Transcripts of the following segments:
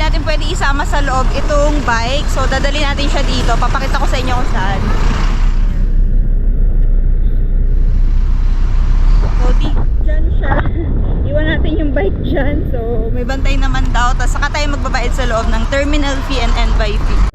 natin pwede isama sa loob itong bike. So, dadali natin siya dito. Papakita ko sa inyo kung saan. So, dyan siya. Iwan natin yung bike dyan. So, may bantay naman daw. Tapos, saka tayo magbabayad sa loob ng terminal fee and end-by fee.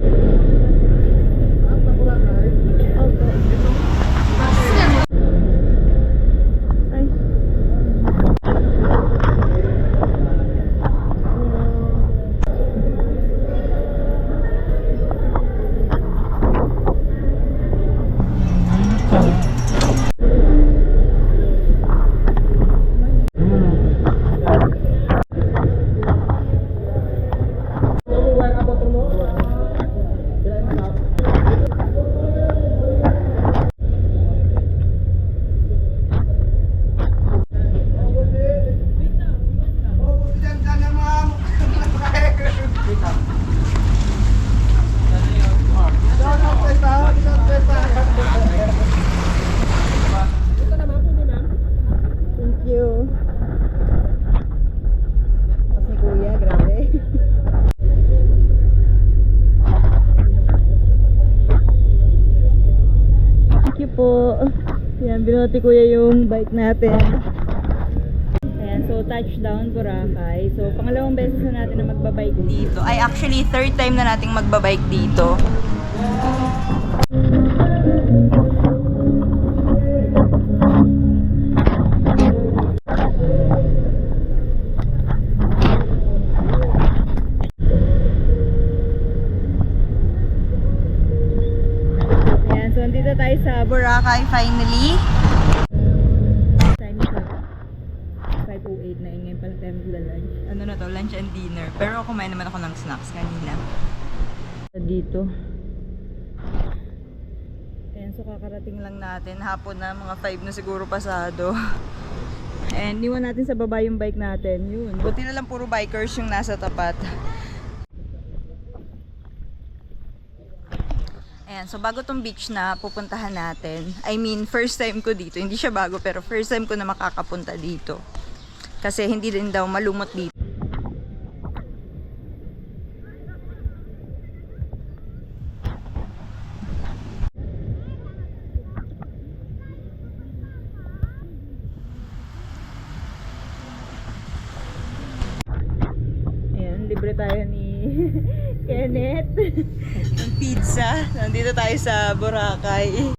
Po. Yan, binuti kuya yung bike natin. Ayan, so touchdown Boracay. So, pangalawang beses na natin na magbabike dito. Ay, actually, third time na nating magbabike dito. Nandito tayo sa Boracay finally. Time is 5:08 na ngayon pala tayo magla-lunch. Ano na to? Lunch and dinner. Pero kumain naman ako ng snacks kanina. Dito. Ayan, so kakarating lang natin. Hapon na, mga 5 na siguro pasado. And iwan natin sa baba yung bike natin. Yun. Buti na lang puro bikers yung nasa tapat. Ayan, so bago tong beach na pupuntahan natin, I mean, first time ko dito. Hindi siya bago, pero first time ko na makakapunta dito. Kasi hindi din daw malumot dito. Ayan, libre tayo ni Kenneth ng pizza. Nandito tayo sa Boracay.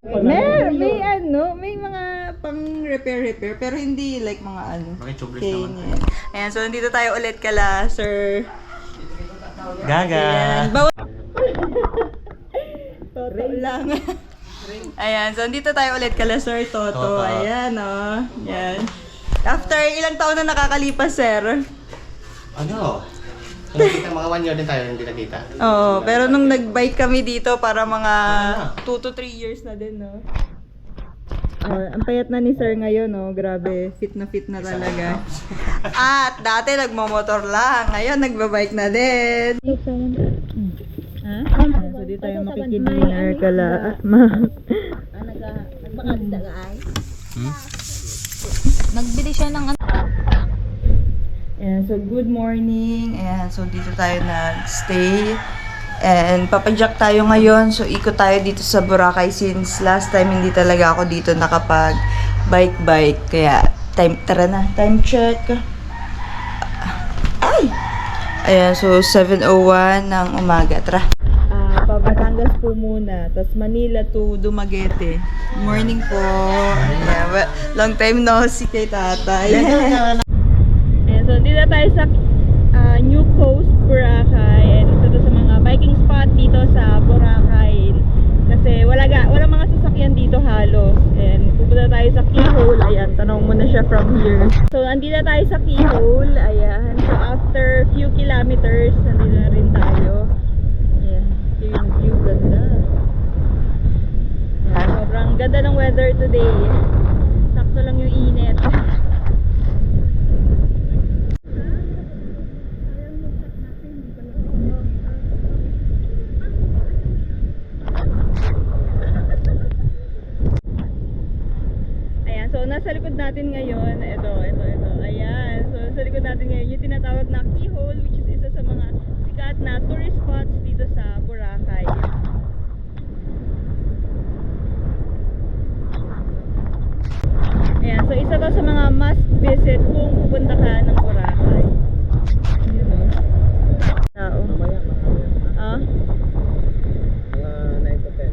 May mga pang repair pero hindi like mga ano. Mga chocolates naman. Ayan, so nandito tayo ulit kala Sir Gaga. Ayan, Toto lang. Ayan, so nandito tayo ulit kala Sir Toto. Ayan, oh. Ayan. After ilang taon na nakakalipas, sir? Ano? Nakita mga 1 year din tayo hindi nakita. Oo, pero nung nag-bike kami dito para mga 2 to 3 years na din, no? Ang payat na ni sir ngayon, no? Grabe, fit na talaga. At dati nagmamotor lang, ngayon nagbabike na din. Ha? So dito tayo makikidinner kala. Nagpakagda ka ay? Nagbili siya ng ano? Ayan, so good morning. Ayan, so dito tayo nag-stay. And papadyak tayo ngayon. So ikot tayo dito sa Boracay since last time hindi talaga ako dito nakapag bike. Kaya tara na, time check. Ay! Ayan, so 7:01 ng umaga. Tara. Batangas po muna. Tapos Manila to Dumaguete. Morning po. Ayan, long time no see kay tatay. So, dito tayo sa New Coast, Boracay. And isa to sa mga biking spot dito sa Boracay. Kasi wala mga sasakyan dito halos. And pupunta tayo sa Keyhole. Ayan, tanong mo na siya from here. So, andito tayo sa Keyhole. Ayan. So, after few kilometers, andito na rin tayo. Ayan. Ito yung view. Ganda. Ayan, sobrang ganda ng weather today. Sakto lang yung init. So, nasa likod natin ngayon, ito. Ayan. So, nasa likod natin ngayon yung tinatawag na Keyhole, which is isa sa mga sikat sikat na tourist spots dito sa Boracay. Ayan, so isa to sa mga must visit kung pupunta ka ng Boracay. Yun o. Tao. Mamaya, Ah? mga 9 to 10.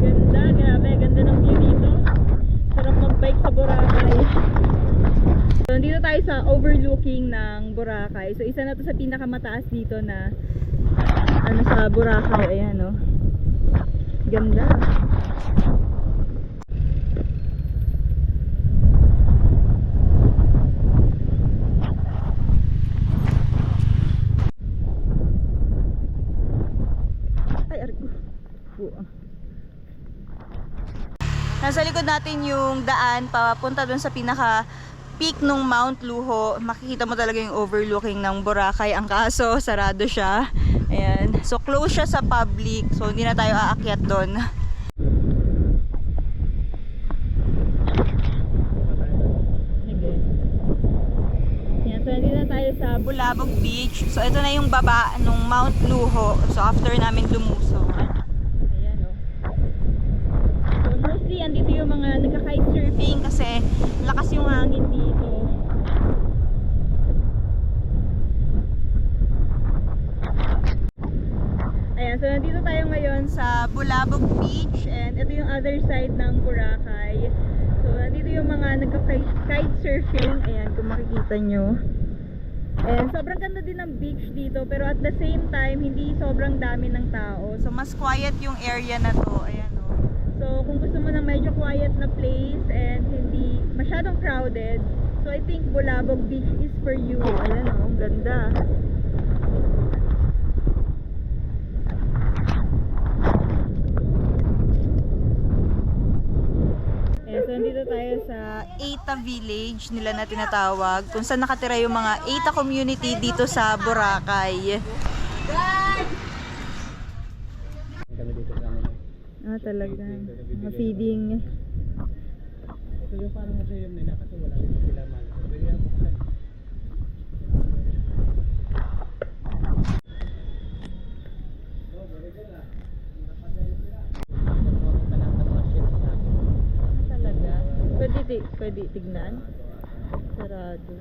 Ganda, grabe. Ganda ng view dito. Sarap mag-bike sa Boracay. So, nandito tayo sa overlooking ng Boracay. So, isa na to sa pinakamataas dito na ano sa Boracay. Ayan, no? Ganda. Ay, arko. Nasa likod natin yung daan papunta dun sa pinaka peak nung Mount Luho. Makikita mo talaga yung overlooking ng Boracay. Ang kaso, sarado siya. Ayan. So, close siya sa public. So, hindi na tayo aakyat doon. Ayan. So, nandito na tayo sa Bulabog Beach. So, ito na yung baba nung Mount Luho. So, after namin lumusong. Ayan, oh. So, mostly, andito yung mga nagka-kite surfing kasi lakas yung hangin dito. Ayan, so nandito tayo ngayon sa Bulabog Beach and ito yung other side ng Boracay. So nandito yung mga nagka-kite surfing. Ayan, kung makikita nyo. And sobrang ganda din ng beach dito pero at the same time hindi sobrang dami ng tao. So mas quiet yung area na to. Ayan, oh. So kung gusto mo ng medyo quiet na place and hindi masyadong crowded, so I think Bulabog Beach is for you. Ayan, oh, ang ganda. So, nandito tayo sa Eita Village nila na tinatawag, kung saan nakatira yung mga Eita community dito sa Boracay. Kami dito sa amin. Ah, talaga. Ma-feeding. Ito yung parang museum nila kasi wala dito sila man. Pwede yan buksan. Talaga. Pwede tignan. Sarado.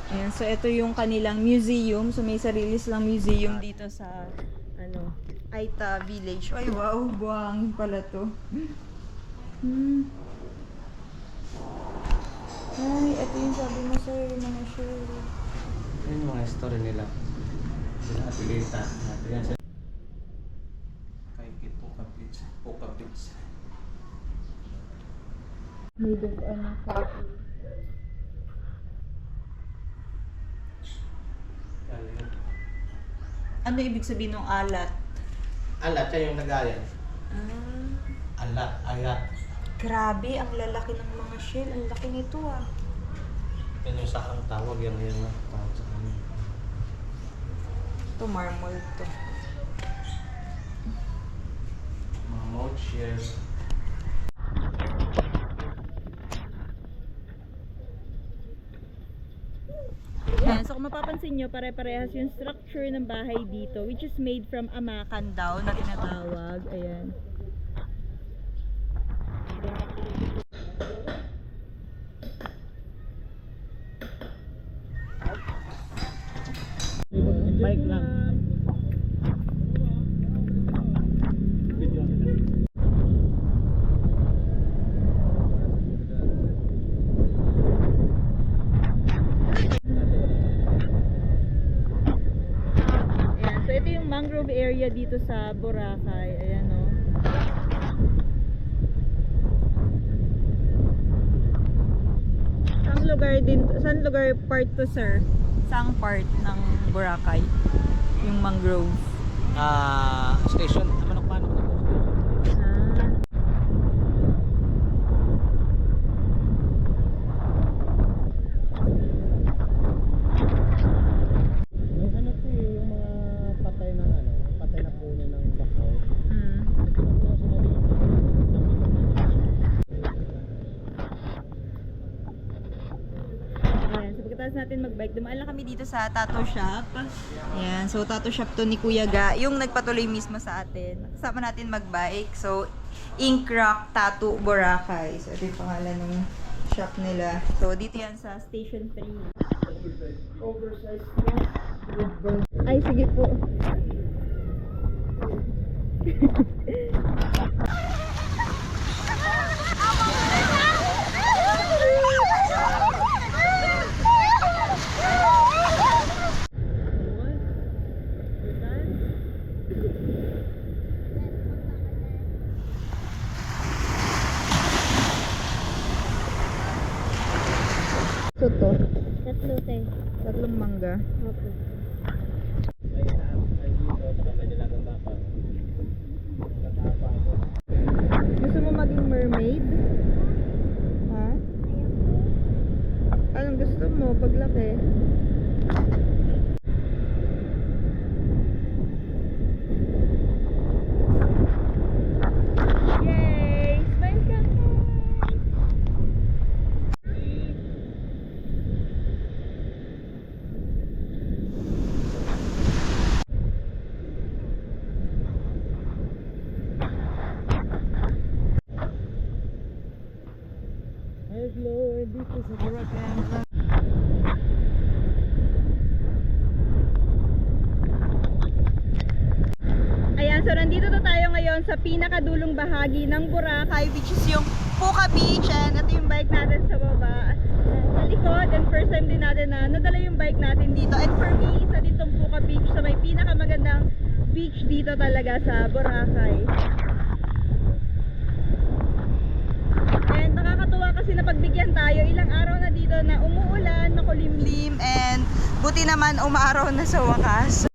Ayan, so ito yung kanilang museum. So may sarili silang museum dito sa ano, Eita Village. Ay wow, buhangin pala to. Ay, ito yung sabi mo sir, yung mga sure. Yan yung mga story nila. Sila Atilita. Yan sa Kaikit Puka Beach. Puka Beach. Made of ano, coffee. Ano ibig sabihin ng alat? Alat, siya yung nagayan. Ah, Alat, ayat. grabe, ang lalaki ng mga shell. Ang laki nito ah. Yan yung sakang tawag. Yan na tawag sa amin. Ito, marmol to. Mga mouth shell. Ayan, so kung mapapansin nyo, pare-parehas yung structure ng bahay dito, which is made from amakan daw na tinatawag. Ayan. Bike lang. Ayan, so ito yung mangrove area dito sa Boracay. Ayan o. Saan lugar din, saan lugar part to sir? Saan part ng Boracay? Yung mangrove. Station. Manok-manok na po. Ah. natin magbike, dumaan lang kami dito sa tattoo shop. Ayan, so tattoo shop to ni Kuya Ga, yung nagpatuloy mismo sa atin. Kasama natin magbike. So, Ink Rock Tattoo Boracay. So, ito yung pangalan ng shop nila. So, dito yan sa Station 3. Oversized. Ay, sige po. So to, Tatlo tayo. tatlong mangga. Opo. Gusto mo maging mermaid? Ha? Anong gusto mo paglaki? Yay! Smile ka! Hello, dito sa Boracay. Ayan, so nandito na tayo ngayon sa pinakadulong bahagi ng Boracay, which is yung Puka Beach. And ito yung bike natin sa baba. Sa likod, and first time din natin na nadala yung bike natin dito. And for me, isa din tong Puka Beach sa may pinakamagandang beach dito talaga sa Boracay. And nakakatuwa kasi napagbigyan tayo. Ilang araw na dito na umuulan, makulimlim, and buti naman umaaraw na sa wakas.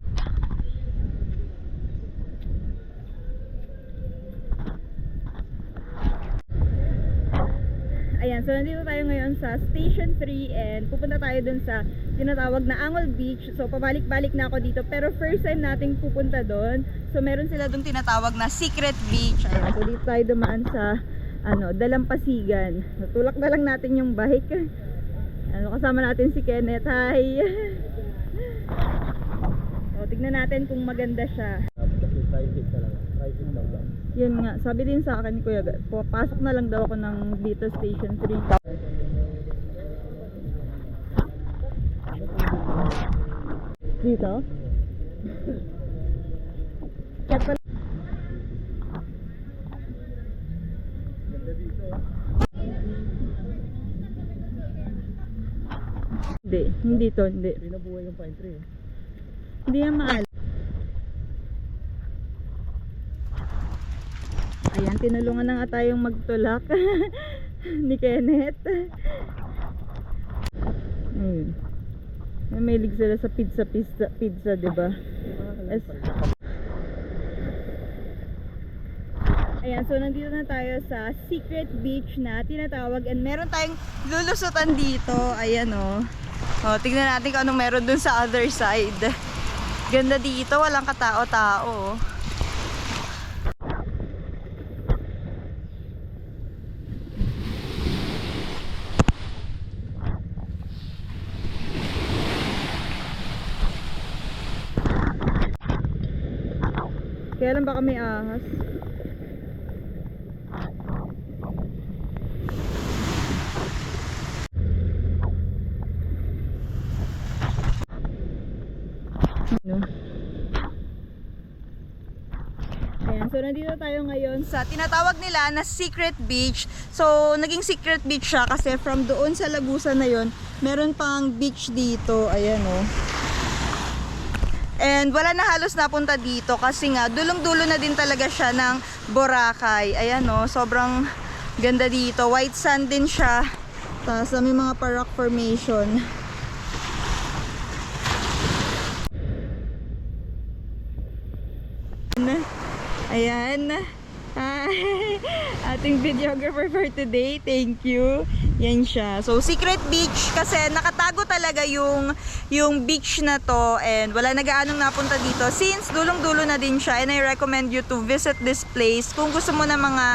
Ayan, so nandito tayo ngayon sa Station 3 and pupunta tayo dun sa tinatawag na Angol Beach. So pabalik-balik na ako dito pero first time nating pupunta dun. So meron sila dun tinatawag na Secret Beach. Ayan, so dito tayo dumaan sa Dalampasigan. So, tulak na lang natin yung bike. Kasama natin si Kenneth. Hi! So, tignan natin kung maganda siya. Private ka lang. Private daw ba? Yun nga, sabi din sa akin ni Kuya, papasok na lang daw ako ng dito Station 3. Dito? Chat pala. Ganda dito. Hindi to, hindi. Pinabuhay yung pine tree. Hindi yan mahal. Ayan, tinulungan na nga tayong magtulak ni Kenneth. Ayun. May mahilig sila sa pizza, diba? Ayan, so nandito na tayo sa Secret Beach na tinatawag and meron tayong lulusutan dito. Ayan o. Oh, tignan natin kung anong meron dun sa other side. Ganda dito, walang katao-tao. Kaya lang baka may ahas. No. Ayan, so nandito tayo ngayon sa tinatawag nila na Secret Beach. So, naging Secret Beach siya kasi from doon sa Lagusan na yon, meron pang beach dito. Ayan o. And wala na halos napunta dito kasi nga dulong-dulo na din talaga siya ng Boracay. Ayan o, sobrang ganda dito. White sand din siya. Tapos may mga rock formation. Ayan. Ating videographer for today. Thank you. Yan siya. So, Secret Beach kasi nakatago talaga yung beach na to and wala nagaanong napunta dito since dulong-dulo na din siya and I recommend you to visit this place kung gusto mo na mga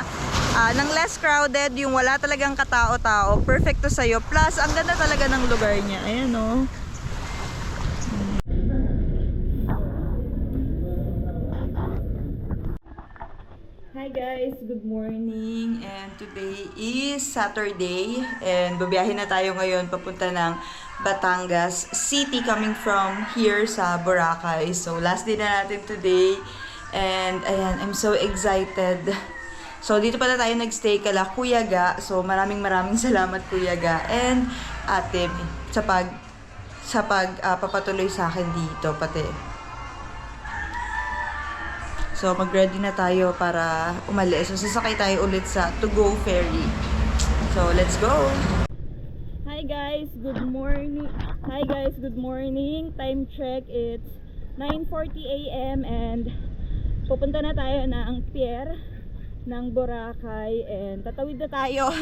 ng less crowded, yung wala talagang katao-tao. Perfect to sa'yo. Plus, ang ganda talaga ng lugar niya. Ayan, oh. Hi guys, good morning, and today is Saturday and babiyahin na tayo ngayon papunta ng Batangas City, coming from here sa Boracay. So last day na natin today and ayan, I'm so excited. So dito pala tayo nagstay kala Kuya Ga. So maraming salamat Kuya Ga and Ate sa papatuloy sa akin dito pati. So, mag-ready na tayo para umalis. So, sasakay tayo ulit sa To Go Ferry. So, let's go! Hi guys! Good morning! Time check, it's 9:40 a.m. and pupunta na tayo ng pier ng Boracay and tatawid na tayo.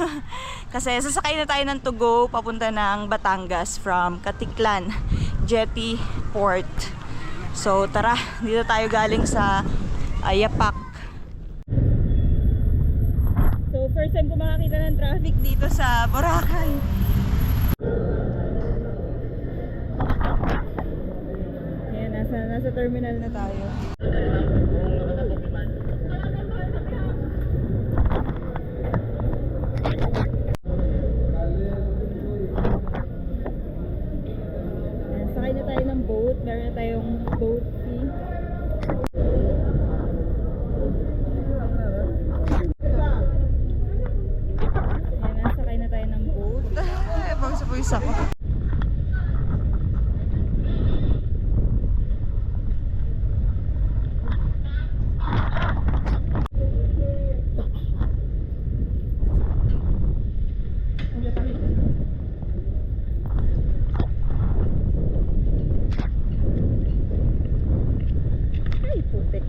Kasi sasakay na tayo ng To Go papunta ng Batangas from Caticlan Jetty Port. So, tara! Dito tayo galing sa Ayapak. So, first time ko makakita ng traffic dito sa Boracay. Ayan, nasa terminal na tayo. Ayan, sakay na tayo ng boat. Meron na tayong boat fee. Pawis ako. Ay, putik.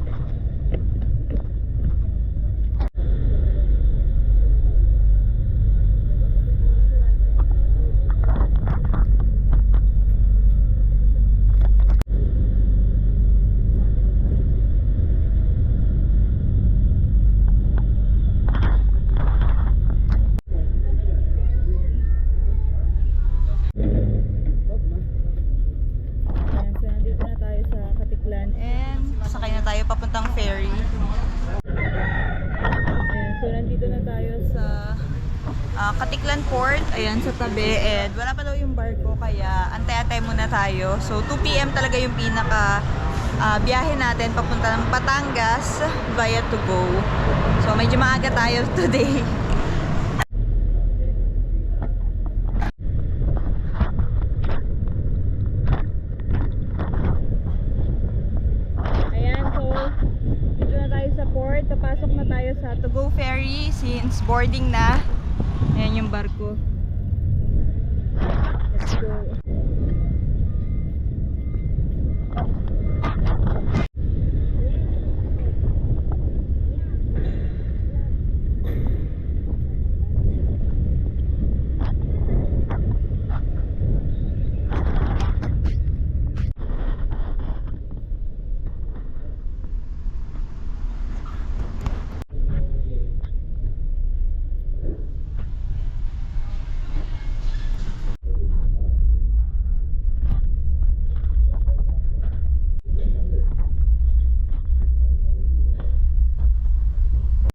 Papuntang ferry. Ayan, so nandito na tayo sa Caticlan Port, ayan sa tabi, and wala pa daw yung barko kaya antay-antay muna tayo. So 2 PM talaga yung pinaka biyahe natin papunta ng Batangas via To Go. So medyo maaga tayo today. Papasok na tayo sa To Go Ferry since boarding na. Ayan yung barko. Let's go.